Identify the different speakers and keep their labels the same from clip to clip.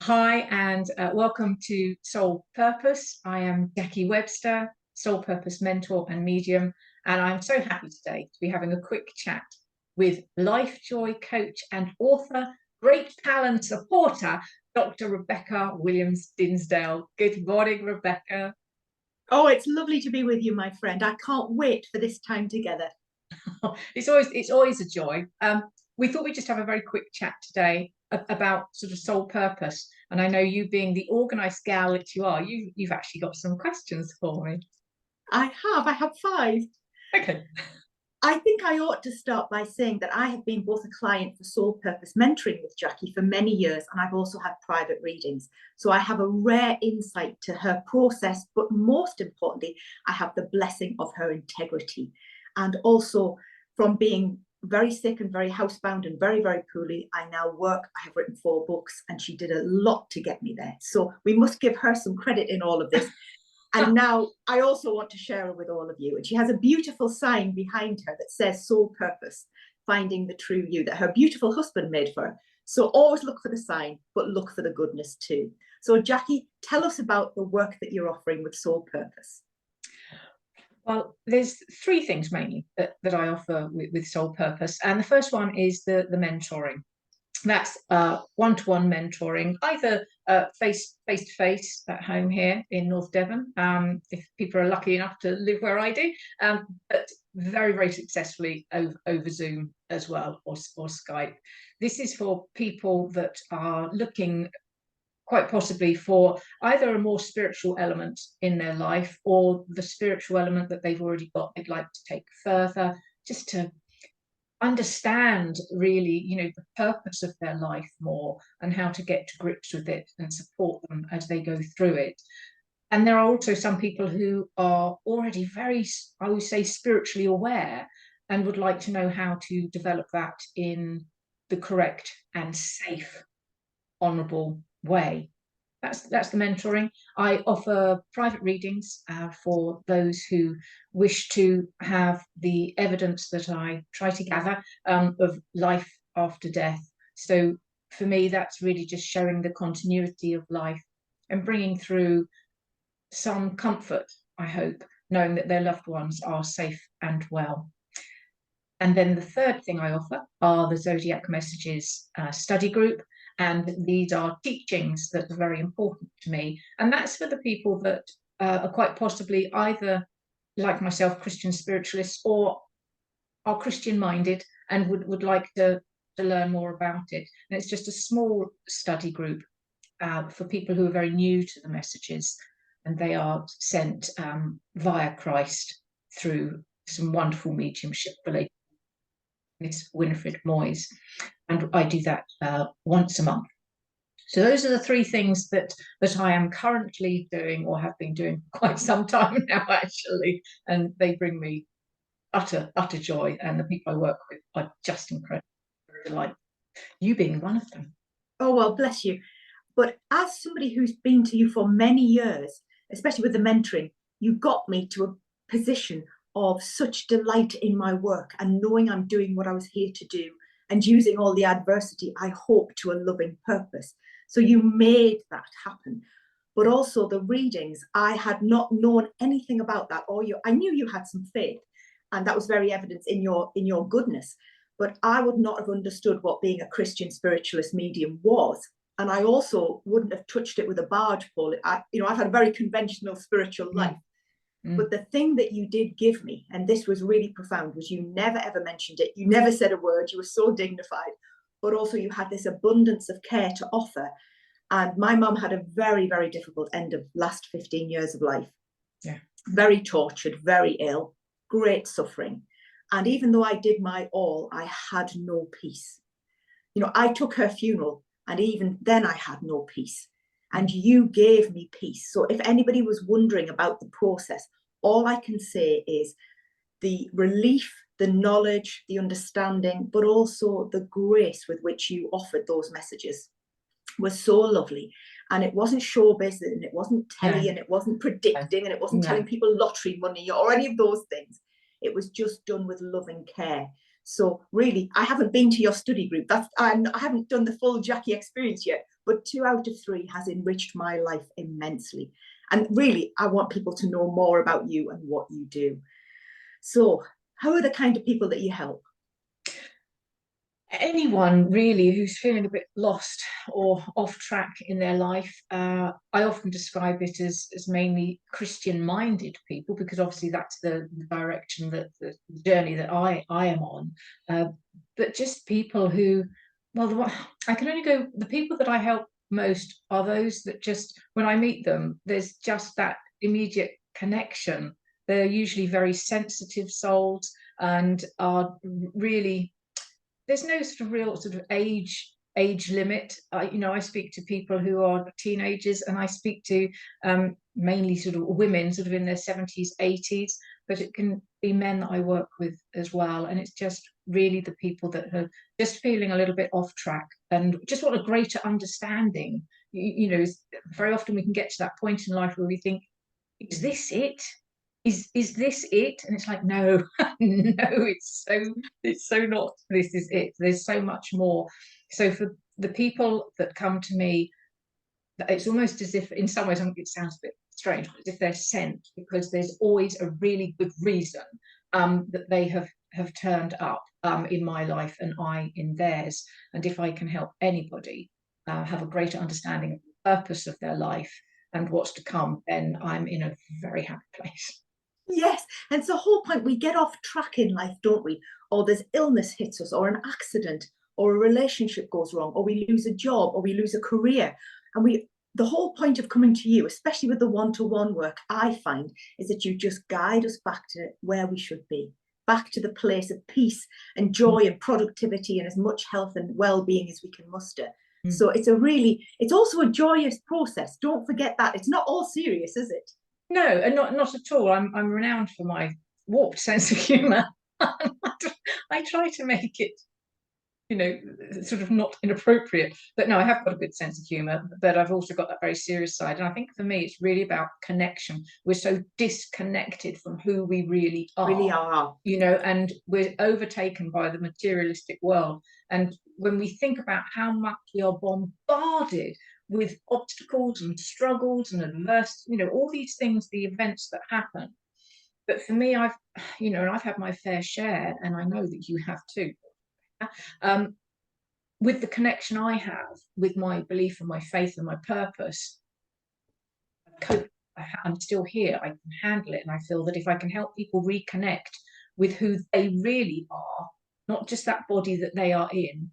Speaker 1: Hi, and welcome to Soul Purpose. I am Jackie Webster, Soul Purpose mentor and medium, and I'm so happy today to be having a quick chat with life joy coach and author, great talent supporter, Dr. Rebecca Williams-Dinsdale. Good morning, Rebecca.
Speaker 2: Oh, it's lovely to be with you, my friend. I can't wait for this time together.
Speaker 1: It's always a joy. We thought we'd just have a very quick chat today about sort of soul purpose. And I know you being the organised gal that you are, you've actually got some questions for me.
Speaker 2: I have five.
Speaker 1: Okay.
Speaker 2: I think I ought to start by saying that I have been both a client for Soul Purpose mentoring with Jackie for many years, and I've also had private readings. So I have a rare insight to her process, but most importantly, I have the blessing of her integrity. And also, from being very sick and very housebound and very, very poorly, I now work. I have written 4 books, and she did a lot to get me there. So we must give her some credit in all of this. And now I also want to share her with all of you. And she has a beautiful sign behind her that says Soul Purpose, finding the true you, that her beautiful husband made for her. So always look for the sign, but look for the goodness too. So Jackie, tell us about the work that you're offering with Soul Purpose.
Speaker 1: Well, there's three things mainly that I offer with Soul Purpose. And the first one is the mentoring. That's one-to-one mentoring, either face-to-face at home here in North Devon, if people are lucky enough to live where I do, but very, very successfully over Zoom as well, or Skype. This is for people that are looking quite possibly for either a more spiritual element in their life or the spiritual element that they've already got they'd like to take further, just to understand really, the purpose of their life more and how to get to grips with it and support them as they go through it. And there are also some people who are already very, I would say, spiritually aware and would like to know how to develop that in the correct and safe, honourable way. That's the mentoring. I offer private readings for those who wish to have the evidence that I try to gather of life after death. So for me, that's really just showing the continuity of life and bringing through some comfort, I hope, knowing that their loved ones are safe and well. And then the third thing I offer are the Zodiac Messages study group. And these are teachings that are very important to me. And that's for the people that are quite possibly either, like myself, Christian spiritualists, or are Christian minded and would like to learn more about it. And it's just a small study group for people who are very new to the messages. And they are sent via Christ through some wonderful mediumship related. Miss Winifred Moyes, and I do that once a month. So those are the three things that I am currently doing or have been doing for quite some time now, actually, and they bring me utter joy. And the people I work with are just incredible. Like you being one of them.
Speaker 2: Oh, well, bless you. But as somebody who's been to you for many years, especially with the mentoring, you got me to a position of such delight in my work and knowing I'm doing what I was here to do and using all the adversity, I hope, to a loving purpose. So you made that happen. But also the readings, I had not known anything about that. I knew you had some faith, and that was very evident in your goodness. But I would not have understood what being a Christian spiritualist medium was, and I also wouldn't have touched it with a barge pole. I've had a very conventional spiritual life. But the thing that you did give me, and this was really profound, was you never ever mentioned it. You never said a word. You were so dignified, but also you had this abundance of care to offer. And my mum had a very, very difficult end of last 15 years of life.
Speaker 1: Yeah.
Speaker 2: Very tortured, very ill, great suffering. And even though I did my all, I had no peace. I took her funeral, and even then I had no peace. And you gave me peace. So if anybody was wondering about the process, all I can say is the relief, the knowledge, the understanding, but also the grace with which you offered those messages was so lovely. And it wasn't show-based, and it wasn't telly,
Speaker 1: No.
Speaker 2: and it wasn't predicting, and it wasn't telling people lottery money or any of those things. It was just done with loving care. So really, I haven't been to your study group. I haven't done the full Jackie experience yet, but 2 out of 3 has enriched my life immensely. And really, I want people to know more about you and what you do. So, how are the kind of people that you help?
Speaker 1: Anyone really who's feeling a bit lost or off track in their life. I often describe it as mainly Christian-minded people, because obviously that's the direction, that the journey that I am on. But just people who, well, I can only go, the people that I help most are those that just, when I meet them, there's just that immediate connection. They're usually very sensitive souls and are really, there's no sort of real sort of age limit. I speak to people who are teenagers, and I speak to mainly sort of women sort of in their 70s, 80s, but it can be men that I work with as well. And it's just really the people that are just feeling a little bit off track and just want a greater understanding. Very often we can get to that point in life where we think, is this it? Is this it? And it's like, no, no, it's so not. This is it. There's so much more. So for the people that come to me, it's almost as if, in some ways, it sounds a bit strange, but as if they're sent, because there's always a really good reason that they have turned up in my life and I in theirs. And if I can help anybody have a greater understanding of the purpose of their life and what's to come, then I'm in a very happy place.
Speaker 2: Yes, and it's the whole point. We get off track in life, don't we? Or there's illness hits us, or an accident, or a relationship goes wrong, or we lose a job, or we lose a career. And the whole point of coming to you, especially with the one-to-one work, I find, is that you just guide us back to where we should be, back to the place of peace and joy and productivity and as much health and well-being as we can muster. So it's also a joyous process. Don't forget that. It's not all serious, is it?
Speaker 1: No, and not at all. I'm renowned for my warped sense of humour. I try to make it, sort of not inappropriate. But no, I have got a good sense of humour, but I've also got that very serious side. And I think for me, it's really about connection. We're so disconnected from who we really are.
Speaker 2: Really are.
Speaker 1: And we're overtaken by the materialistic world. And when we think about how much we are bombarded with obstacles and struggles and adversity, all these things, the events that happen. But for me, I've had my fair share, and I know that you have too. With the connection I have with my belief and my faith and my purpose, I'm still here. I can handle it, and I feel that if I can help people reconnect with who they really are, not just that body that they are in,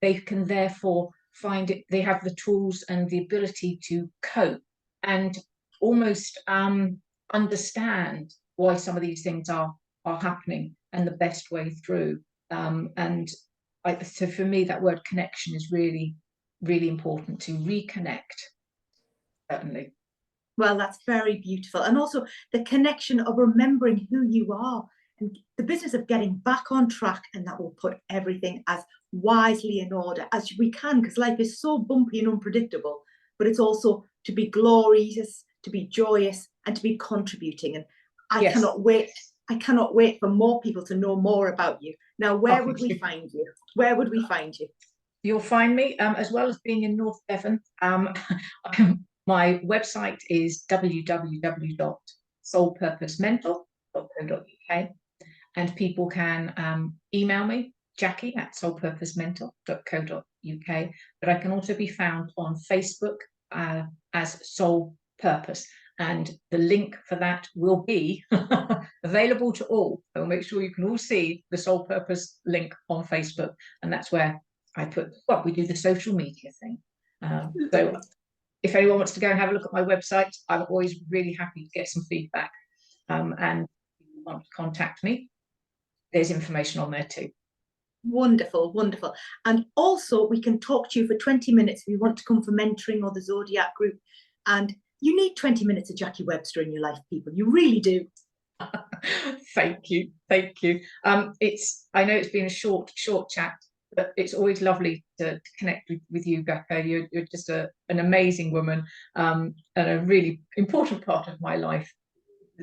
Speaker 1: they can therefore find it. They have the tools and the ability to cope and almost understand why some of these things are happening and the best way through. So for me, that word connection is really, really important, to reconnect. Certainly.
Speaker 2: Well, that's very beautiful. And also the connection of remembering who you are and the business of getting back on track, and that will put everything as wisely in order as we can, because life is so bumpy and unpredictable. But it's also to be glorious, to be joyous, and to be contributing. And I cannot wait. I cannot wait for more people to know more about you. Now, where would we find you? Where would we find you?
Speaker 1: You'll find me, as well as being in North Devon. My website is www.soulpurposemental.co.uk, and people can email me, Jackie@soulpurposemental.co.uk. But I can also be found on Facebook as Soul Purpose, and the link for that will be available to all. So make sure you can all see the Soul Purpose link on Facebook, and that's where I we do the social media thing. So if anyone wants to go and have a look at my website, I'm always really happy to get some feedback. And if you want to contact me, there's information on there too.
Speaker 2: Wonderful, wonderful. And also we can talk to you for 20 minutes if you want to come for mentoring or the Zodiac group. And you need 20 minutes of Jackie Webster in your life, people. You really do.
Speaker 1: Thank you. Thank you. I know it's been a short chat, but it's always lovely to connect with you, Becca. You're just an amazing woman, and a really important part of my life.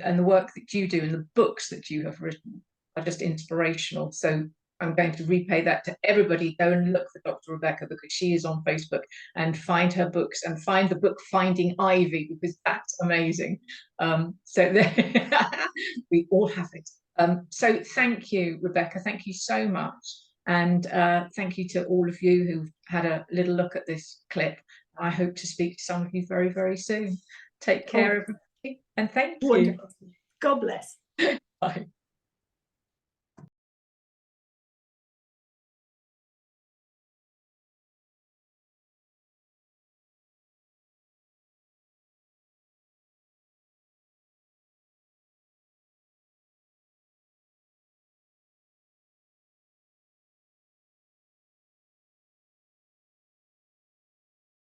Speaker 1: And the work that you do and the books that you have written are just inspirational. So I'm going to repay that to everybody. Go and look for Dr. Rebecca, because she is on Facebook, and find her books, and find the book Finding Ivy, because that's amazing. So we all have it. So thank you, Rebecca. Thank you so much. And thank you to all of you who've had a little look at this clip. I hope to speak to some of you very, very soon. Take care, everybody, and thank you.
Speaker 2: Wonderful. God bless.
Speaker 1: Bye.